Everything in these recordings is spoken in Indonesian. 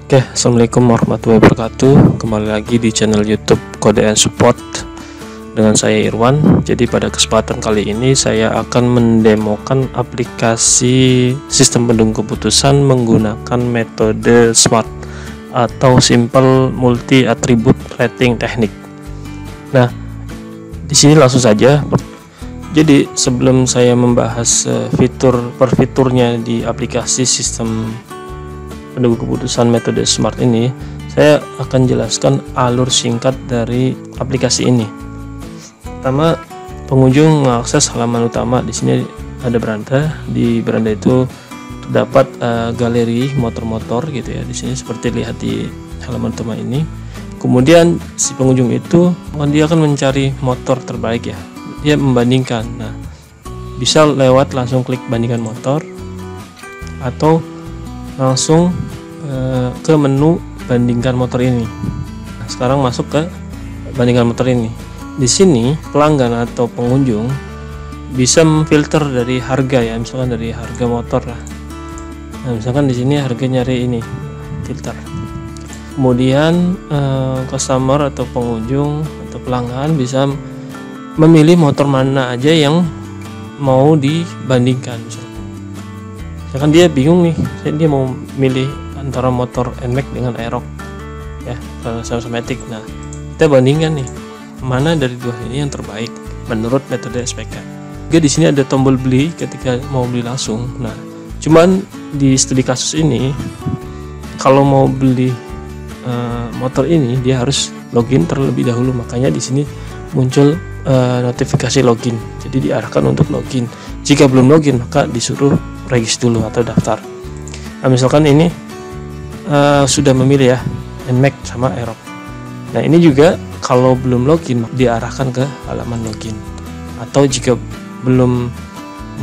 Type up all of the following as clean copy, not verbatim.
Oke, assalamualaikum warahmatullahi wabarakatuh. Kembali lagi di channel YouTube Kode and Support dengan saya Irwan. Jadi pada kesempatan kali ini saya akan mendemokan aplikasi sistem pendukung keputusan menggunakan metode SMART atau Simple Multi Attribute Rating Technique. Nah, di sini langsung saja. Jadi sebelum saya membahas fitur per fiturnya di aplikasi sistem pendukung keputusan metode SMART ini, saya akan jelaskan alur singkat dari aplikasi ini. Pertama, pengunjung mengakses halaman utama. Di sini ada beranda. Di beranda itu terdapat galeri motor-motor gitu ya. Di sini seperti lihat di halaman utama ini. Kemudian si pengunjung itu dia akan mencari motor terbaik ya. Dia membandingkan. Nah, bisa lewat langsung klik bandingkan motor atau langsung ke menu bandingkan motor ini. Nah, sekarang masuk ke bandingkan motor ini. Di sini pelanggan atau pengunjung bisa memfilter dari harga ya, misalkan dari harga motor lah. Nah, misalkan di sini harga nyari ini, filter. Kemudian customer atau pengunjung atau pelanggan bisa memilih motor mana aja yang mau dibandingkan. Misalkan dia bingung nih, dia mau milih antara motor NMAX dengan Aerox ya, sama-sama matic. Nah, kita bandingkan nih mana dari dua ini yang terbaik menurut metode SPK. Juga di sini ada tombol beli ketika mau beli langsung. Nah, cuman di studi kasus ini kalau mau beli motor ini dia harus login terlebih dahulu. Makanya di sini muncul notifikasi login. Jadi diarahkan untuk login. Jika belum login maka disuruh regis dulu atau daftar. Nah, misalkan ini sudah memilih ya NMAX sama Aerox. Nah, ini juga kalau belum login diarahkan ke halaman login. Atau jika belum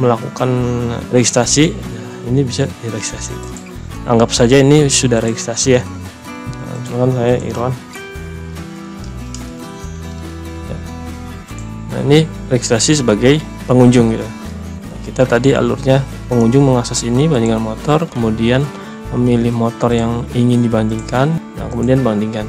melakukan registrasi, ini bisa diregistrasi. Anggap saja ini sudah registrasi ya. Nah, misalkan saya Irwan. Nah, ini registrasi sebagai pengunjung gitu. Nah, kita tadi alurnya pengunjung mengakses ini bandingkan motor, kemudian memilih motor yang ingin dibandingkan, nah kemudian bandingkan.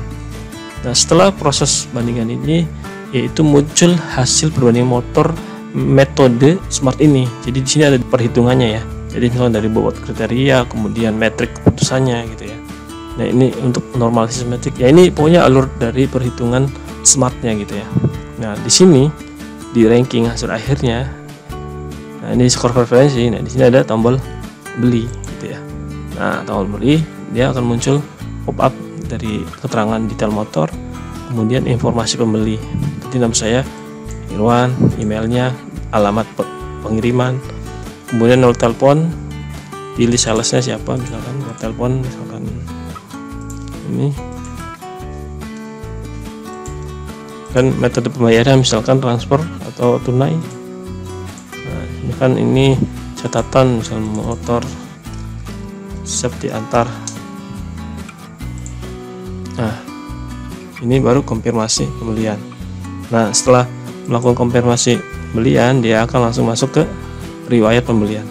Nah, setelah proses bandingan ini yaitu muncul hasil perbandingan motor metode SMART ini. Jadi di sini ada perhitungannya ya. Jadi misalnya dari bobot kriteria, kemudian metrik keputusannya gitu ya. Nah, ini untuk normalisasi metrik. Ya ini pokoknya alur dari perhitungan SMART-nya gitu ya. Nah, di sini di ranking hasil akhirnya, nah ini skor preferensi. Nah, di sini ada tombol beli gitu ya. Nah, tombol beli dia akan muncul pop up dari keterangan detail motor, kemudian informasi pembeli. Jadi nama saya Irwan, emailnya, alamat pengiriman, kemudian nomor telepon, pilih salesnya siapa, misalkan nomor telepon misalkan ini, dan metode pembayaran misalkan transfer atau tunai. Nah, ini kan ini catatan misalnya motor siap diantar. Nah, ini baru konfirmasi pembelian. Nah, setelah melakukan konfirmasi pembelian, dia akan langsung masuk ke riwayat pembelian.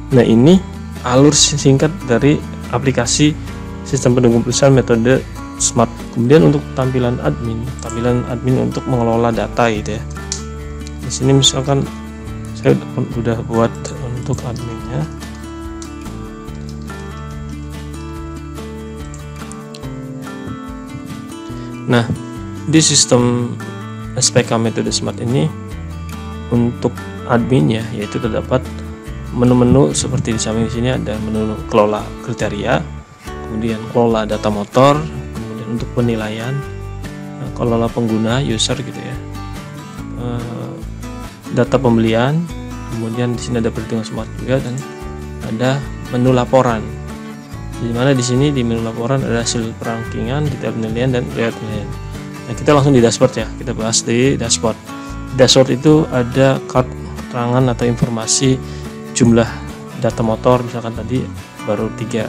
Nah, ini alur singkat dari aplikasi sistem pendukung keputusan metode SMART. Kemudian untuk tampilan admin untuk mengelola data gitu ya. Di sini misalkan saya udah buat untuk adminnya. Nah, di sistem SPK metode SMART ini untuk adminnya yaitu terdapat menu-menu seperti di samping sini ada menu kelola kriteria, kemudian kelola data motor, kemudian untuk penilaian, kelola pengguna user gitu ya, data pembelian, kemudian di sini ada perhitungan SMART juga, dan ada menu laporan. Di mana di sini di menu laporan ada hasil perankingan, detail penilaian, dan riwayat penilaian. Nah, kita langsung di dashboard ya. Kita bahas di dashboard. Dashboard itu ada keterangan atau informasi jumlah data motor, misalkan tadi baru 3.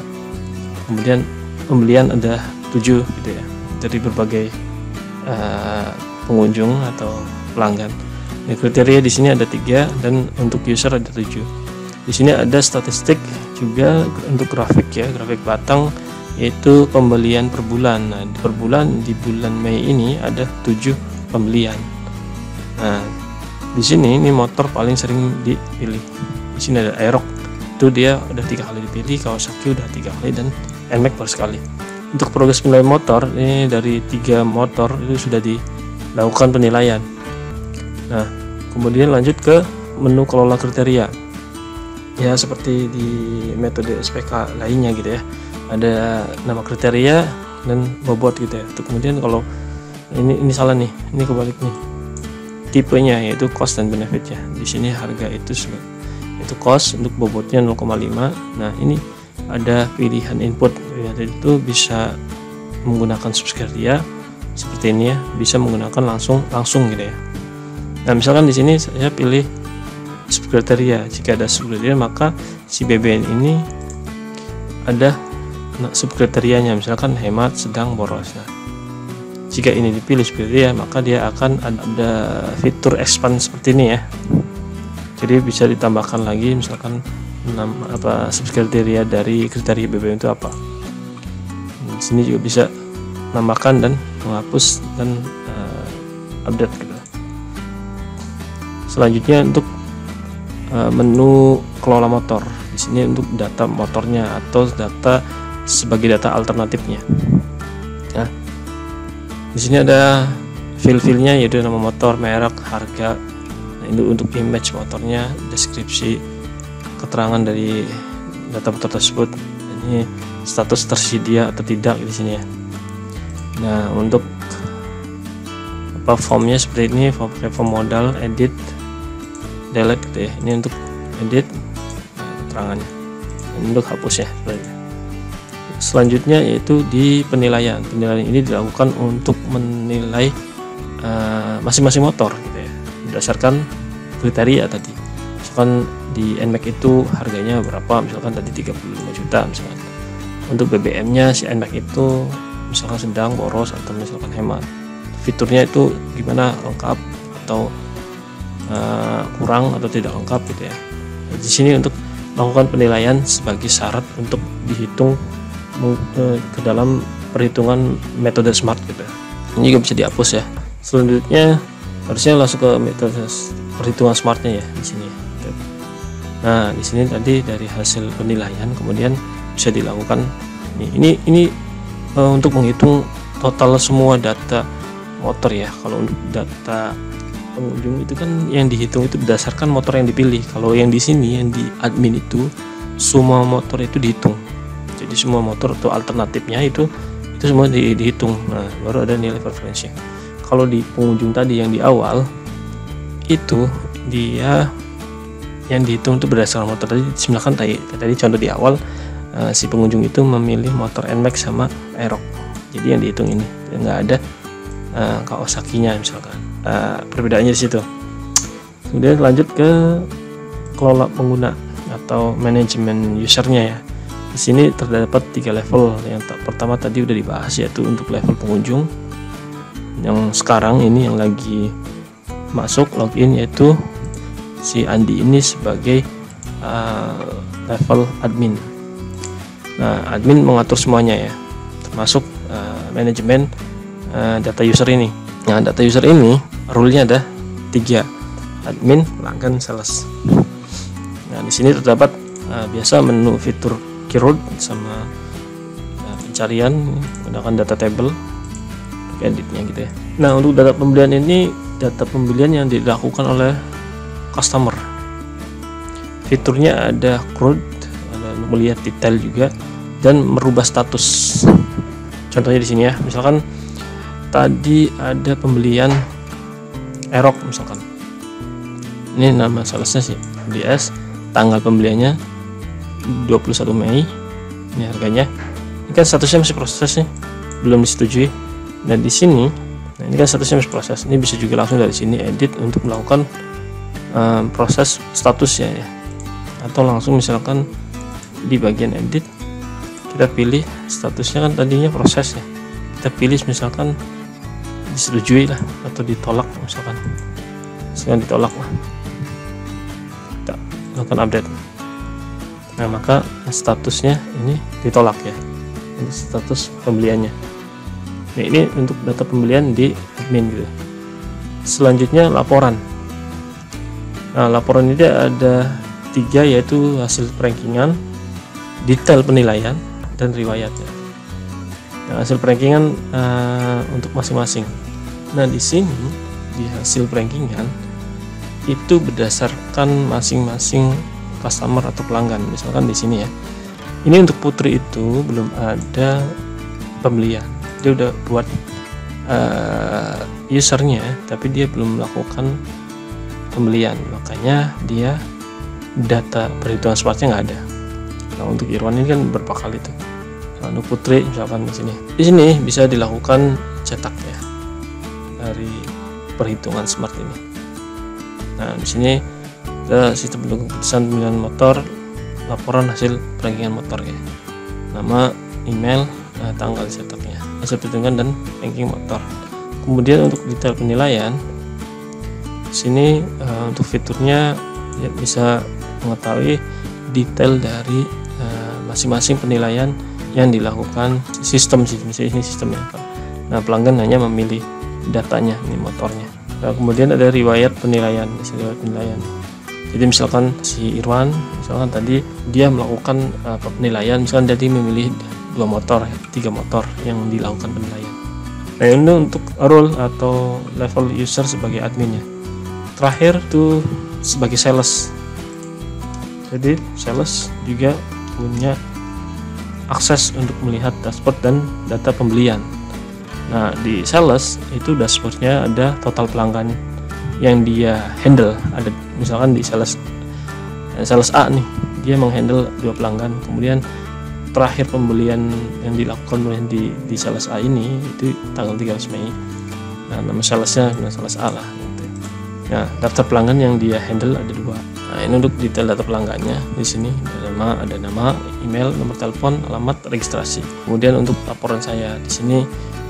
Kemudian pembelian ada 7 gitu ya. Dari berbagai pengunjung atau pelanggan. Nah, kriteria di sini ada 3 dan untuk user ada 7. Di sini ada statistik juga untuk grafik ya, grafik batang yaitu pembelian per bulan. Nah, per bulan di bulan Mei ini ada 7 pembelian. Nah, di sini ini motor paling sering dipilih. Di sini ada Aerox, itu dia udah 3 kali dipilih, Kawasaki udah 3 kali, dan NMAX baru sekali. Untuk progres penilaian motor ini dari 3 motor itu sudah dilakukan penilaian. Nah, kemudian lanjut ke menu kelola kriteria. Ya, seperti di metode SPK lainnya gitu ya. Ada nama kriteria dan bobot gitu ya. Untuk kemudian kalau ini salah nih, ini kebalik nih. Tipenya yaitu cost dan benefit ya. Di sini harga itu cost, untuk bobotnya 0,5. Nah, ini ada pilihan input ya, itu bisa menggunakan subkriteria seperti ini ya, bisa menggunakan langsung gitu ya. Nah, misalkan di sini saya pilih subkriteria. Jika ada subkriteria, maka si BBN ini ada subkriterianya, misalkan hemat, sedang, boros. Nah, jika ini dipilih subkriteria, maka dia akan ada fitur expand seperti ini ya. Jadi bisa ditambahkan lagi, misalkan subkriteria dari kriteria BBM itu apa. Di sini juga bisa menambahkan dan menghapus dan update gitu. Selanjutnya untuk menu kelola motor. Di sini untuk data motornya atau data sebagai data alternatifnya. Nah, di sini ada file-filenya, yaitu nama motor, merek, harga. Nah, ini untuk image motornya, deskripsi, keterangan dari data motor tersebut. Ini status tersedia atau tidak di sini ya. Nah, untuk formnya seperti ini, form modal, edit, delete gitu ya. Ini untuk edit, keterangannya. Ini untuk hapus ya. Selanjutnya yaitu di penilaian. Penilaian ini dilakukan untuk menilai masing-masing motor gitu ya, berdasarkan kriteria tadi. Misalkan di NMAX itu harganya berapa, misalkan tadi 35 juta misalkan. Untuk BBM-nya si NMAX itu misalkan sedang, boros, atau misalkan hemat. Fiturnya itu gimana, lengkap atau kurang atau tidak lengkap gitu ya. Di sini untuk melakukan penilaian sebagai syarat untuk dihitung ke dalam perhitungan metode smart gitu. Ini juga bisa dihapus ya. Selanjutnya harusnya langsung ke metode perhitungan smartnya ya di sini. Nah, di sini tadi dari hasil penilaian kemudian bisa dilakukan ini untuk menghitung total semua data motor ya. Kalau untuk data pengunjung itu kan yang dihitung itu berdasarkan motor yang dipilih. Kalau yang di sini yang di admin itu semua motor itu dihitung. Jadi semua motor atau alternatifnya itu semua dihitung. Nah, baru ada nilai preferensi. Kalau di pengunjung tadi yang di awal itu dia yang dihitung itu berdasarkan motor tadi. Misalkan tadi contoh di awal si pengunjung itu memilih motor NMAX sama Aerox. Jadi yang dihitung ini nggak ada Kawasaki-nya misalkan. Perbedaannya di situ. Kemudian lanjut ke kelola pengguna atau manajemen usernya ya. Di sini terdapat 3 level. Yang pertama tadi udah dibahas, yaitu untuk level pengunjung. Yang sekarang ini yang lagi masuk login, yaitu si Andi ini sebagai level admin. Nah, admin mengatur semuanya ya, termasuk manajemen data user ini. Nah, data user ini rule-nya ada 3, admin, pelanggan, sales. Nah, di sini terdapat biasa menu fitur keyword sama pencarian menggunakan data table, editnya gitu ya. Nah, untuk data pembelian ini data pembelian yang dilakukan oleh customer. Fiturnya ada CRUD, ada melihat detail juga, dan merubah status. Contohnya di sini ya, misalkan tadi ada pembelian Aerox misalkan. Ini nama salesnya sih DS, tanggal pembeliannya 21 Mei. Ini harganya. Ini kan statusnya masih proses nih, belum disetujui. Dan di sini, nah ini kan statusnya masih proses. Ini bisa juga langsung dari sini edit untuk melakukan proses statusnya ya. Atau langsung misalkan di bagian edit kita pilih statusnya, kan tadinya proses ya. Kita pilih misalkan disetujui lah atau ditolak misalkan. Misalkan ditolak lah. Kita lakukan update. Nah, maka statusnya ini ditolak ya. untuk status pembeliannya. Nah, ini untuk data pembelian di admin gitu. Selanjutnya laporan. Nah, laporan ini ada 3, yaitu hasil rankingan, detail penilaian, dan riwayatnya. Nah, hasil rankingan untuk masing-masing. Nah, di sini di hasil rankingan itu berdasarkan masing-masing customer atau pelanggan. Misalkan di sini ya, ini untuk Putri itu belum ada pembelian, dia udah buat usernya tapi dia belum melakukan pembelian, makanya dia data perhitungan smartnya nggak ada. Nah, untuk Irwan ini kan berapa kali tuh. Nah, untuk Putri misalkan di sini bisa dilakukan cetak ya dari perhitungan smart ini. Nah, di sini ada sistem pendukung keputusan pemilihan motor, laporan hasil rankingan motor ya, nama, email, tanggal cetaknya, hasil perhitungan dan ranking motor. Kemudian untuk detail penilaian, di sini untuk fiturnya ya, bisa mengetahui detail dari masing-masing penilaian yang dilakukan sistem ini sistemnya. Nah, pelanggan hanya memilih datanya, ini motornya. Nah, kemudian ada riwayat penilaian, riwayat penilaian. Jadi misalkan si Irwan, misalkan tadi dia melakukan penilaian, misalkan tadi memilih 2 motor, 3 motor yang dilakukan penilaian. Nah, ini untuk role atau level user sebagai adminnya. Terakhir itu sebagai sales. Jadi sales juga punya akses untuk melihat dashboard dan data pembelian. Nah, di sales itu dashboardnya ada total pelanggan yang dia handle. Ada misalkan di sales A nih, dia menghandle 2 pelanggan. Kemudian terakhir pembelian yang dilakukan di sales A ini itu tanggal 13 Mei. Nah, nama salesnya sales A lah gitu. Nah, daftar pelanggan yang dia handle ada 2. Nah, ini untuk detail data pelanggannya. Di sini ada nama, email, nomor telepon, alamat, registrasi. Kemudian untuk laporan saya di sini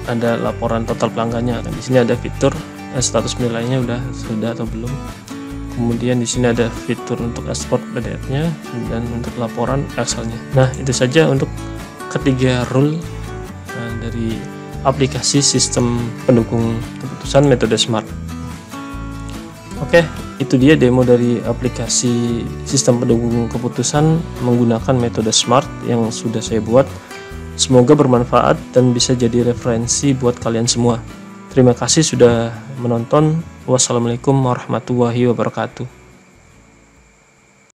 ada laporan total pelanggannya. Dan di sini ada fitur status penilaiannya sudah atau belum. Kemudian di sini ada fitur untuk dashboard PDF-nya dan untuk laporan Excel-nya. Nah, itu saja untuk ketiga rule dari aplikasi sistem pendukung keputusan metode Smart. Oke, itu dia demo dari aplikasi sistem pendukung keputusan menggunakan metode Smart yang sudah saya buat. Semoga bermanfaat dan bisa jadi referensi buat kalian semua. Terima kasih sudah menonton. Wassalamualaikum warahmatullahi wabarakatuh.